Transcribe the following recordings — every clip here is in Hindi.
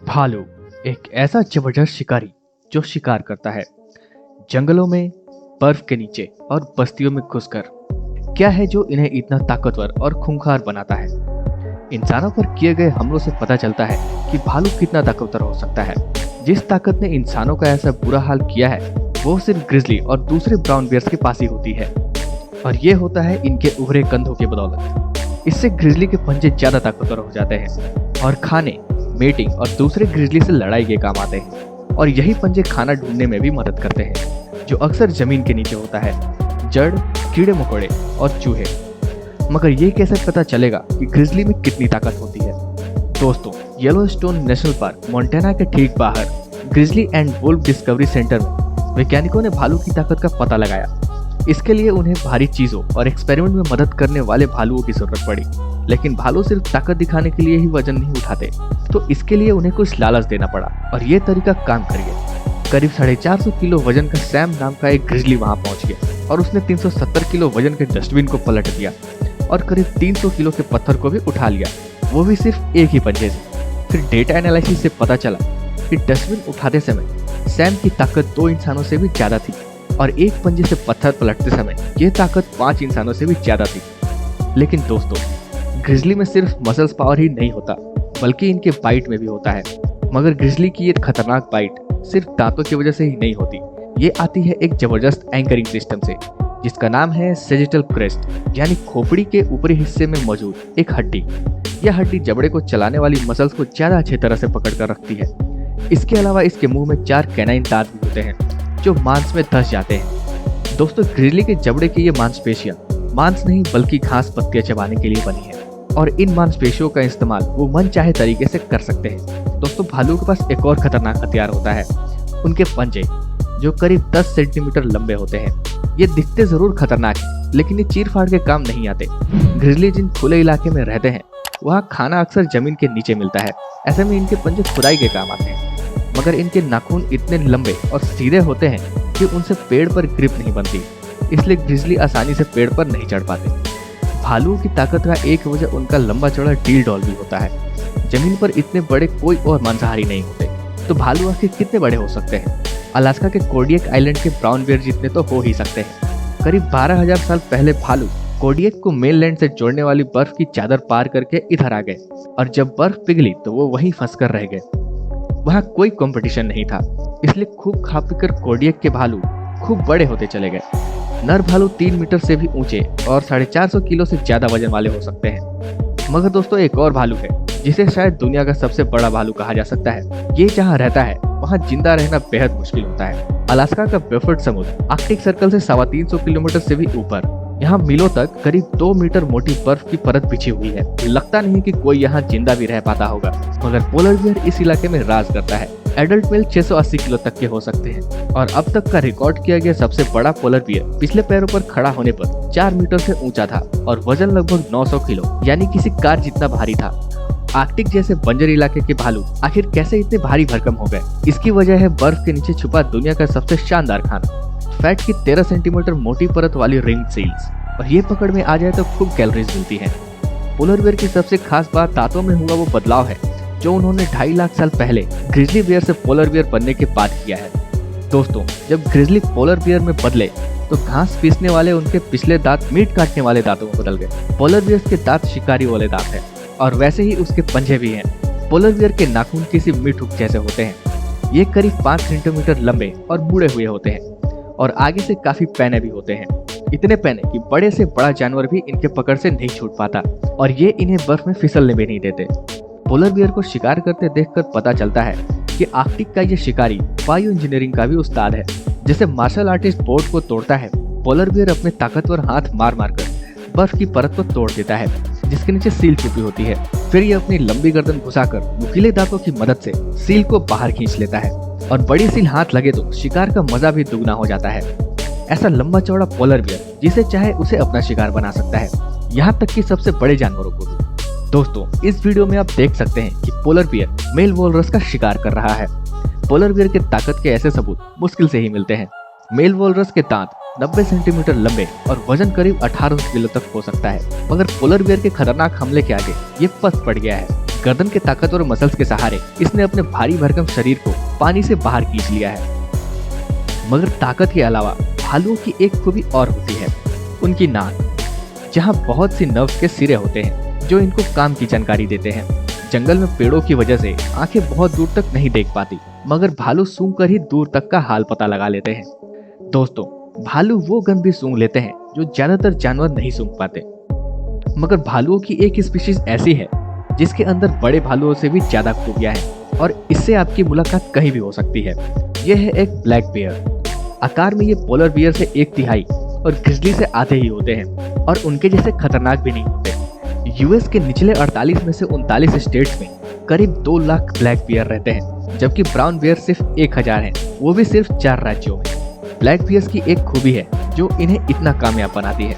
भालू एक ऐसा जबरदस्त शिकारी जो शिकार करता है जंगलों में, बर्फ के नीचे और बस्तियों में घुसकर। क्या है जो इन्हें इतना ताकतवर और खूंखार बनाता है? इंसानों पर किए गए हमलों से पता चलता है कि भालू कितना ताकतवर हो सकता है। जिस ताकत ने इंसानों का ऐसा बुरा हाल किया है वो सिर्फ ग्रिजली और दूसरे ब्राउन बियर्स के पास ही होती है, और ये होता है इनके उभरे कंधों की बदौलत। इससे ग्रिजली के पंजे ज्यादा ताकतवर हो जाते हैं और खाने, मेटिंग और दूसरे ग्रिजली से लड़ाई के काम आते हैं। और यही पंजे खाना ढूंढने में भी मदद करते हैं, जो अक्सर जमीन के नीचे होता है, जड़, कीड़े मकोड़े और चूहे। मगर ये कैसे पता चलेगा कि ग्रिजली में कितनी ताकत होती है? दोस्तों, येलोस्टोन नेशनल पार्क मोंटाना के ठीक बाहर grizzly and wolf discovery centre में वैज्ञानिकों ने भालू की ताकत का पता लगाया। इसके लिए उन्हें भारी चीजों और एक्सपेरिमेंट में मदद करने वाले भालुओं की जरूरत पड़ी, लेकिन भालू सिर्फ ताकत दिखाने के लिए ही वजन नहीं उठाते, तो इसके लिए उन्हें कुछ लालच देना पड़ा। और ये तरीका काम कर गया। करीब 450 किलो वजन का सैम नाम का एक ग्रिजली वहां पहुंच गया और उसने 370 किलो वजन के डस्टबिन को पलट दिया और करीब 300 किलो के पत्थर को भी उठा लिया, वो भी सिर्फ एक ही पंजे से। फिर डेटा एनालिसिस से पता चला कि डस्टबिन उठाते समय सैम की ताकत 2 इंसानों से भी ज्यादा थी और एक पंजे से पत्थर पलटते समय ये ताकत 5 इंसानों से भी ज्यादा थी। लेकिन दोस्तों, ग्रिजली में सिर्फ मसल्स पावर ही नहीं होता, बल्कि इनके बाइट में भी होता है। मगर ग्रिजली की ये खतरनाक बाइट सिर्फ दांतों की वजह से ही नहीं होती, ये आती है एक जबरदस्त एंकरिंग सिस्टम से, जिसका नाम है सेजिटल क्रेस्ट, यानी खोपड़ी के ऊपरी हिस्से में मौजूद एक हड्डी। यह हड्डी जबड़े को चलाने वाली मसल्स को ज्यादा अच्छी तरह से पकड़ कर रखती है। इसके अलावा इसके मुंह में 4 कैनाइन दांत भी होते हैं जो मांस में धंस जाते हैं। दोस्तों, ग्रिजली के जबड़े की ये मांसपेशियां मांस नहीं बल्कि घास पत्तियां चबाने के लिए बनी है, और इन मांसपेशियों का इस्तेमाल वो मन चाहे तरीके से कर सकते हैं। दोस्तों, भालू के पास एक और खतरनाक हथियार होता है, उनके पंजे, जो करीब 10 सेंटीमीटर लंबे होते हैं। ये दिखते जरूर खतरनाक है, लेकिन ये चीर फाड़ के काम नहीं आते। ग्रिजली जिन खुले इलाके में रहते हैं वहाँ खाना अक्सर जमीन के नीचे मिलता है, ऐसे में इनके पंजे खुदाई के काम आते हैं। मगर इनके नाखून इतने लंबे और सीधे होते हैं कि उनसे पेड़ पर ग्रिप नहीं बनती, इसलिए ग्रिजली आसानी से पेड़ पर नहीं चढ़ पाते। भालुओं की ताकत का एक वजह उनका लंबा चौड़ा डील डॉल भी होता है। जमीन पर इतने बड़े कोई और मांसाहारी नहीं होते, तो भालू आखिर कितने बड़े हो सकते हैं? अलास्का के कोडियक आइलैंड के ब्राउन बियर जितने तो हो ही सकते हैं। करीब 12,000 साल पहले भालू कोडियक को मेनलैंड से जोड़ने वाली बर्फ की चादर पार करके इधर आ गए, और जब बर्फ पिघली तो वो वहीं फंस कर रह गए। वहाँ कोई कंपटीशन नहीं था, इसलिए खूब खा पीकर कोडियक के भालू खूब बड़े होते चले गए। नर भालू 3 मीटर से भी ऊंचे और 450 किलो से ज्यादा वजन वाले हो सकते हैं। मगर दोस्तों, एक और भालू है जिसे शायद दुनिया का सबसे बड़ा भालू कहा जा सकता है। ये जहाँ रहता है वहाँ जिंदा रहना बेहद मुश्किल होता है। अलास्का का बेफर्ड समुद्र आर्कटिक सर्कल से 350 किलोमीटर से भी ऊपर, यहाँ मीलों तक करीब 2 मीटर मोटी बर्फ की परत बिछी हुई है। लगता नहीं कि कोई यहाँ जिंदा भी रह पाता होगा, मगर पोलर बियर इस इलाके में राज करता है। एडल्ट मेल 680 किलो तक के हो सकते हैं, और अब तक का रिकॉर्ड किया गया सबसे बड़ा पोलर बियर पिछले पैरों पर खड़ा होने पर 4 मीटर से ऊंचा था और वजन लगभग 900 किलो, यानी किसी कार जितना भारी था। आर्कटिक जैसे बंजर इलाके के भालू आखिर कैसे इतने भारी भरकम हो गए? इसकी वजह है बर्फ के नीचे छुपा दुनिया का सबसे शानदार खाना, फैट की 13 सेंटीमीटर मोटी परत वाली रिंग सील्स। और ये पकड़ में आ जाए तो खूब कैलोरीज मिलती है। पोलर बियर की सबसे खास बात दांतों में हुआ वो बदलाव है, जो उन्होंने 2.5 लाख साल पहले ग्रिजली बियर से पोलर बियर बनने के बाद किया है। दोस्तों, जब ग्रिजली पोलर बियर में बदले तो घास पीसने वाले उनके पिछले दांत मीट काटने वाले दांतों में बदल गए। पोलर बियर के दांत शिकारी वाले दांत हैं, और वैसे ही उसके पंजे भी हैं। पोलर बियर के नाखून किसी मीट हुक जैसे होते हैं। ये करीब 5 सेंटीमीटर लंबे और मुड़े हुए होते हैं, और आगे से काफी पैने भी होते हैं। इतने पैने कि बड़े से बड़ा जानवर भी इनके पकड़ से नहीं छूट पाता, और ये इन्हें बर्फ में फिसलने भी नहीं देते। पोलर बियर को शिकार करते देखकर पता चलता है कि आर्कटिक का ये शिकारी बायो इंजीनियरिंग का भी उस्ताद है। जैसे मार्शल आर्टिस्ट बोर्ड को तोड़ता है, पोलर बियर अपने ताकतवर हाथ मार मार कर बर्फ की परत को तोड़ देता है, जिसके नीचे सील छुपी होती है। फिर ये अपनी लंबी गर्दन घुसाकर नुकीले दांतों की मदद से सील को बाहर खींच लेता है, और बड़ी सील हाथ लगे तो शिकार का मजा भी दुगना हो जाता है। ऐसा लंबा चौड़ा पोलर बियर जिसे चाहे उसे अपना शिकार बना सकता है, यहाँ तक कि सबसे बड़े जानवरों को भी। दोस्तों, इस वीडियो में आप देख सकते हैं कि पोलर बियर मेल वोलरस का शिकार कर रहा है। पोलर बियर के ताकत के ऐसे सबूत मुश्किल से ही मिलते हैं। मेल वोलरस के दांत 90 सेंटीमीटर लंबे और वजन करीब 1800 किलो तक हो सकता है, मगर पोलर बियर के खतरनाक हमले के आगे ये पस्त पड़ गया है। गर्दन के ताकतवर मसल्स के सहारे इसने अपने भारी भरकम शरीर को पानी से बाहर खींच लिया है। मगर ताकत के अलावा भालुओं की एक खूबी और होती है, उनकी नाक, जहाँ बहुत सी नर्व्स के सिरे होते हैं जो इनको काम की जानकारी देते हैं। जंगल में पेड़ों की वजह से आंखें बहुत दूर तक नहीं देख पाती, मगर भालू सूंघ कर ही दूर तक का हाल पता लगा लेते हैं। दोस्तों, भालू वो गंध भी सूंघ लेते हैं जो ज्यादातर जानवर नहीं सूंघ पाते। मगर भालुओं की एक स्पीशीज ऐसी है जिसके अंदर बड़े भालुओं से भी ज्यादा खूबियां हैं और इससे आपकी मुलाकात कहीं भी हो सकती है। यह है एक ब्लैक बेयर। आकार में ये पोलर बियर से 1/3 और ग्रिजली से आधे ही होते हैं और उनके जैसे खतरनाक भी नहीं होते। यूएस के निचले 48 में से 39 स्टेट्स में करीब 2 लाख ब्लैक बियर रहते हैं, जबकि ब्राउन बियर सिर्फ 1000 हैं, वो भी सिर्फ 4 राज्यों में। ब्लैक बियर्स की एक खूबी है जो इन्हें इतना कामयाब बनाती है।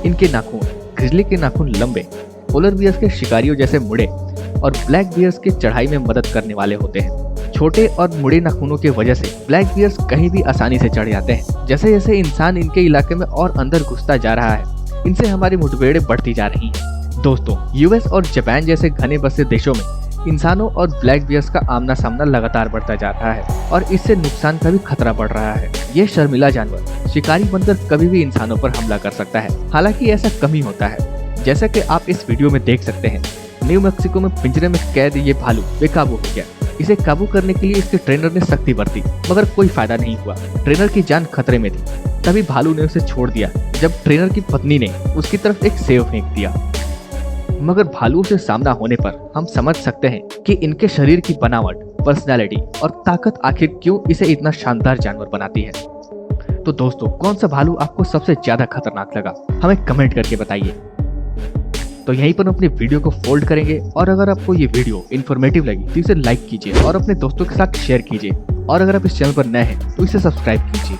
इनके नाखून, ग्रिजली के नाखून लंबे, पोलर बियर्स के शिकारियों जैसे मुड़े और ब्लैक बियर्स की चढ़ाई में मदद करने वाले होते हैं। छोटे और मुड़े नाखूनों की वजह से ब्लैक बियर्स कहीं भी आसानी से चढ़ जाते हैं। जैसे जैसे इंसान इनके इलाके में और अंदर घुसता जा रहा है, इनसे हमारी मुठभेड़ें बढ़ती जा रही हैं। दोस्तों, यूएस और जापान जैसे घने बसे देशों में इंसानों और ब्लैक बियर्स का आमना सामना लगातार बढ़ता जा रहा है और इससे नुकसान का भी खतरा बढ़ रहा है। ये शर्मिला जानवर शिकारी बनकर कभी भी इंसानों पर हमला कर सकता है। हालांकि ऐसा कम ही होता है। जैसा कि आप इस वीडियो में देख सकते हैं, न्यू मैक्सिको में पिंजरे में कैद ये भालू बेकाबू हो गया। इसे काबू करने के लिए इसके ट्रेनर ने सख्ती बरती, मगर कोई फायदा नहीं हुआ। ट्रेनर की जान खतरे में थी। तभी भालू ने उसे छोड़ दिया जब ट्रेनर की पत्नी ने उसकी तरफ एक सेव फेंक दिया। मगर भालू से सामना होने पर हम समझ सकते हैं कि इनके शरीर की बनावट, पर्सनैलिटी और ताकत आखिर क्यों इसे इतना शानदार जानवर बनाती है। तो दोस्तों, कौन सा भालू आपको सबसे ज्यादा खतरनाक लगा, हमें कमेंट करके बताइए। तो यहीं पर हम अपनी वीडियो को फोल्ड करेंगे और अगर आपको ये वीडियो इन्फॉर्मेटिव लगी तो इसे लाइक कीजिए और अपने दोस्तों के साथ शेयर कीजिए और अगर आप इस चैनल पर नए हैं तो इसे सब्सक्राइब कीजिए।